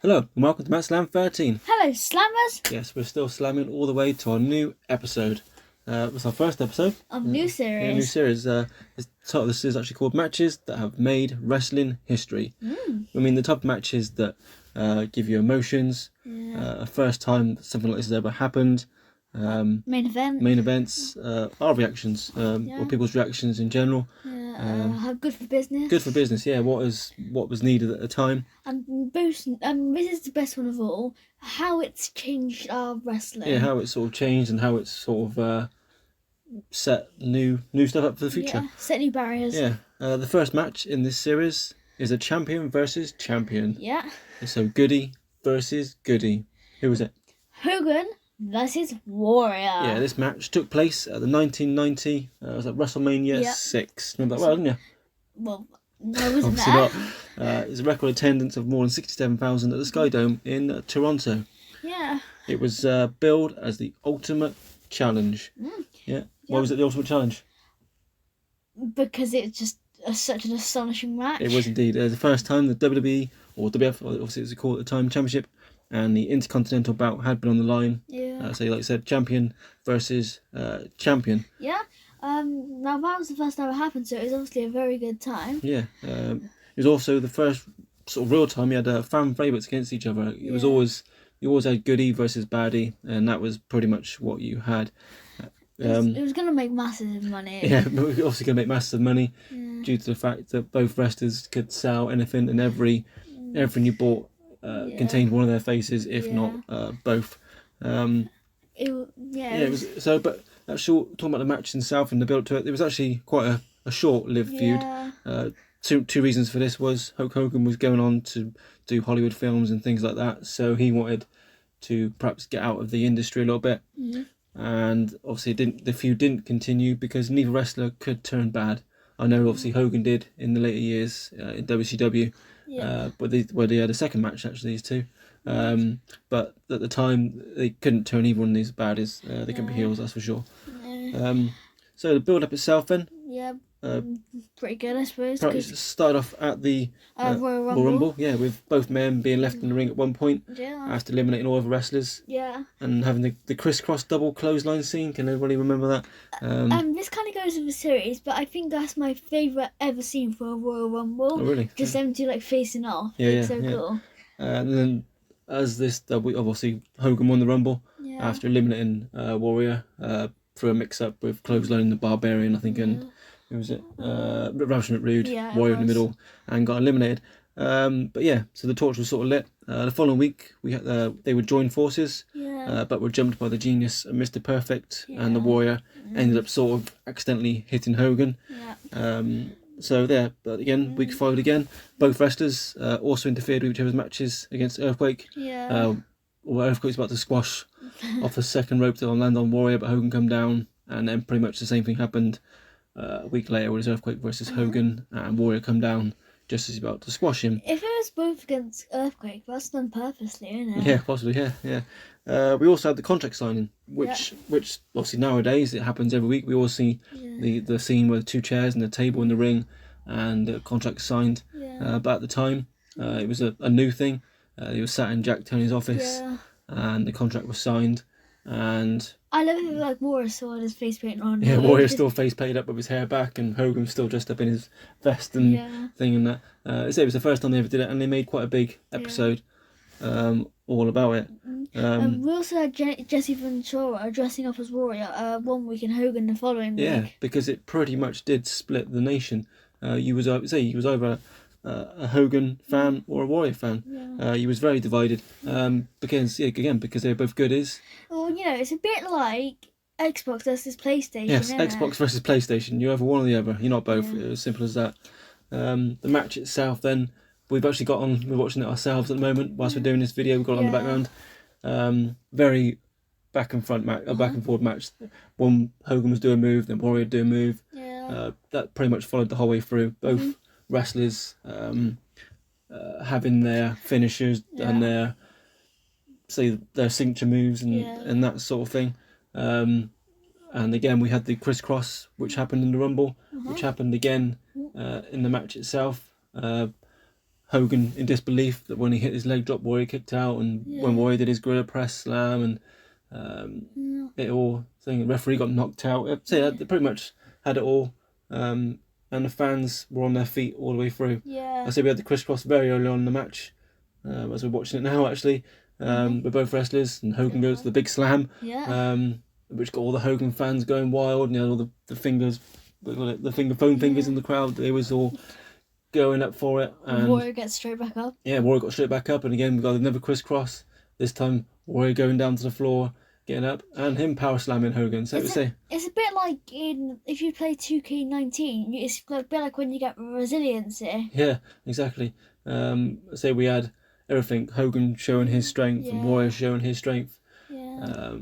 Hello and welcome to Matt Slam 13. Hello, Slammers! Yes, we're still slamming all the way to our new episode. It's our first episode Of new series. Yeah, new series. The title of this is actually called Matches That Have Made Wrestling History. I mean, the type of matches that give you emotions. A first time something like this has ever happened. Main events, our reactions, or people's reactions in general. Good for business. Good for business, yeah. What was needed at the time. And this is the best one of all. How it's changed our wrestling. Yeah, how it sort of changed and how it's sort of set new stuff up for the future. Yeah, set new barriers. Yeah. The first match in this series is a champion versus champion. Yeah. So Goody versus Goody. Who was it? Hogan versus Warrior. Yeah, this match took place at the 1990. It was at WrestleMania 6. Remember that well, didn't you? Well, no, I wasn't Obviously there. not. It's a record attendance of more than 67,000 at the Sky Dome in Toronto. Yeah. It was billed as the Ultimate Challenge. Yeah. Why was it the Ultimate Challenge? Because it's just such an astonishing match. It was indeed. The first time the WWE, or WWF, obviously it was called at the time, Championship, and the Intercontinental bout had been on the line. Yeah. So like I said, champion versus champion. Yeah. Now that was the first time it happened, so it was obviously a very good time. Yeah. It was also the first sort of real time you had fan favourites against each other. It was always, you always had goodie versus baddie, and that was pretty much what you had. It was going to make massive money. Yeah, but we were obviously going to make massive money due to the fact that both wrestlers could sell anything, and everything you bought contained one of their faces, if not both. It was so. But actually, talking about the match itself and the build to it, it was actually quite a short-lived feud. Two reasons for this was Hulk Hogan was going on to do Hollywood films and things like that, so he wanted to perhaps get out of the industry a little bit. And obviously the feud didn't continue because neither wrestler could turn bad. I know obviously Hogan did in the later years in WCW, but they had a second match actually, these two. But at the time they couldn't turn either one of these bad as they couldn't be heels, that's for sure. So the build up itself then. Pretty good, I suppose. It started off at the Royal Rumble, with both men being left in the ring at one point after eliminating all other wrestlers. And having the crisscross double clothesline scene. Can everybody remember that? This kind of goes with the series, but I think that's my favourite ever scene for a Royal Rumble. Oh, really? Just them two like facing off. It's so cool. And then as this, obviously Hogan won the Rumble after eliminating Warrior through a mix-up with clothesline the Barbarian, I think, and who was it? Ravishing Rude, Warrior in the middle, and got eliminated. But yeah, so the torch was sort of lit. The following week, they would join forces, but were jumped by the Genius and Mr. Perfect, and the Warrior ended up sort of accidentally hitting Hogan. So there, but again, week followed again. Both wrestlers also interfered with each other's matches against Earthquake. Earthquake's about to squash off the second rope to land on Warrior, but Hogan come down, and then pretty much the same thing happened a week later with Earthquake versus Hogan, and Warrior come down just as he's about to squash him. If it was both against Earthquake, that's done purposely, isn't it? Yeah, possibly, yeah. We also had the contract signing, which obviously nowadays it happens every week. We always see the scene with 2 chairs and a table in the ring, and the contract signed. But at the time, it was a new thing. He was sat in Jack Tony's office, and the contract was signed. And I love it, like Warrior still had his face paint on. Yeah, Warrior still face painted up with his hair back, and Hogan was still dressed up in his vest and thing and that. It was the first time they ever did it, and they made quite a big episode all about it. We also had Jesse Ventura dressing up as Warrior one week and Hogan the following week. Yeah, because it pretty much did split the nation. You was either a Hogan fan or a Warrior fan. He was very divided because they're both goodies. Well, it's a bit like Xbox versus PlayStation. Yes, Xbox versus PlayStation. You're either one or the other. You're not both. It was as simple as that. The match itself, then we've actually got on. We're watching it ourselves at the moment whilst we're doing this video. We've got it on the background. Very back and forward match. One Hogan was doing a move, then Warrior do a move. That pretty much followed the whole way through. Both wrestlers having their finishers and their signature moves and that sort of thing. And again, we had the crisscross, which happened in the Rumble, which happened again in the match itself. Hogan in disbelief that when he hit his leg drop, Warrior kicked out, and when Warrior did his gorilla press slam, and it all thing. The referee got knocked out. So they pretty much had it all, and the fans were on their feet all the way through. Yeah. I say we had the crisscross very early on in the match, as we're watching it now actually. We're both wrestlers, and Hogan goes to the big slam, which got all the Hogan fans going wild, and you had all the fingers, the phone fingers in the crowd. They was all going up for it, and Warrior gets straight back up. Yeah, Warrior got straight back up, and again we got another crisscross. This time Warrior going down to the floor, getting up, and him power slamming Hogan. So it's a bit like if you play 2K19, it's a bit like when you get resiliency. Yeah, exactly. Say we had everything, Hogan showing his strength and Warrior showing his strength. Yeah.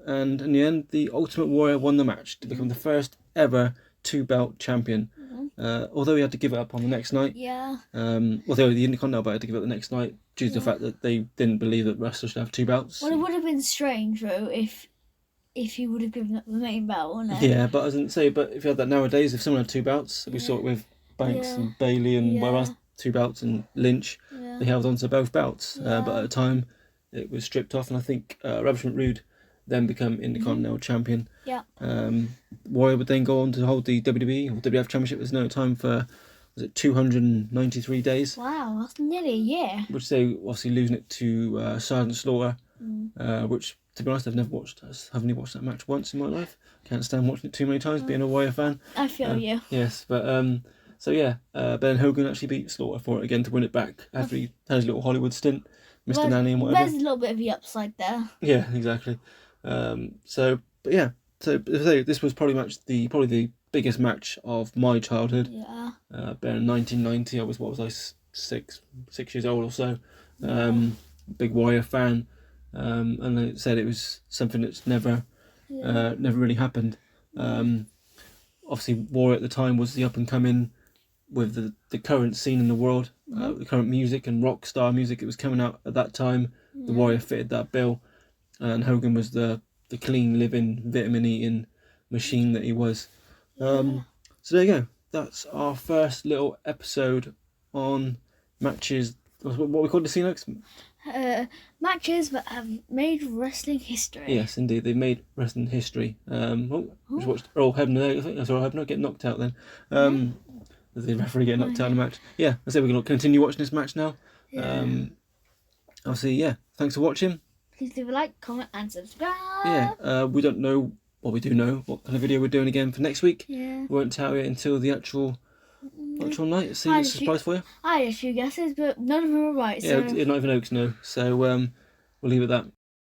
And in the end, the Ultimate Warrior won the match to become the first ever 2-belt champion. Although he had to give it up on the next night. Yeah. Although the Intercontinental belt had to give it up the next night due to the fact that they didn't believe that wrestlers should have 2 belts. Well, it would have been strange though if he would have given up the main belt, wouldn't it? Yeah, but I didn't say. But if you had that nowadays, if someone had 2 belts, we saw it with Banks and Bailey and whatever else, 2 belts, and Lynch, they held on to both belts. But at the time, it was stripped off, and I think Ravishment Rude then become Intercontinental champion. Yeah. Warrior would then go on to hold the WWE or WWF championship. There's no time for, was it 293 days? Wow, that's nearly a year. Which they obviously losing it to Sergeant Slaughter, which to be honest I've never watched. I've only watched that match once in my life. Can't stand watching it too many times, being a Warrior fan. I feel you. Yes, but but then Hogan actually beat Slaughter for it again to win it back after he had his little Hollywood stint, Mr. Nanny and whatever. There's a little bit of the upside there. Yeah, exactly. So this was probably the biggest match of my childhood. Yeah. Bear in 1990, I was 6 years old or so. Big Warrior fan, and they said it was something that's never really happened. Obviously, Warrior at the time was the up and coming with the current scene in the world, the current music and rock star music that was coming out at that time. The Warrior fitted that bill, and Hogan was the clean living, vitamin eating machine that he was. So there you go. That's our first little episode on matches. What we call the C-Notes? Matches that have made wrestling history. Yes, indeed, they've made wrestling history. We watched Earl Hebner. I think that's Earl Hebner get knocked out then. The referee getting knocked out in the match. Yeah, I say we're going to continue watching this match now. I'll see. Yeah, thanks for watching. Please leave a like, comment, and subscribe. Yeah, we don't know. Well, we do know what kind of video we're doing again for next week. Yeah. We won't tell you until the actual night. See what's a surprise for you. I had a few guesses, but none of them were right. Yeah, so... not even Oaks know. So we'll leave it at that.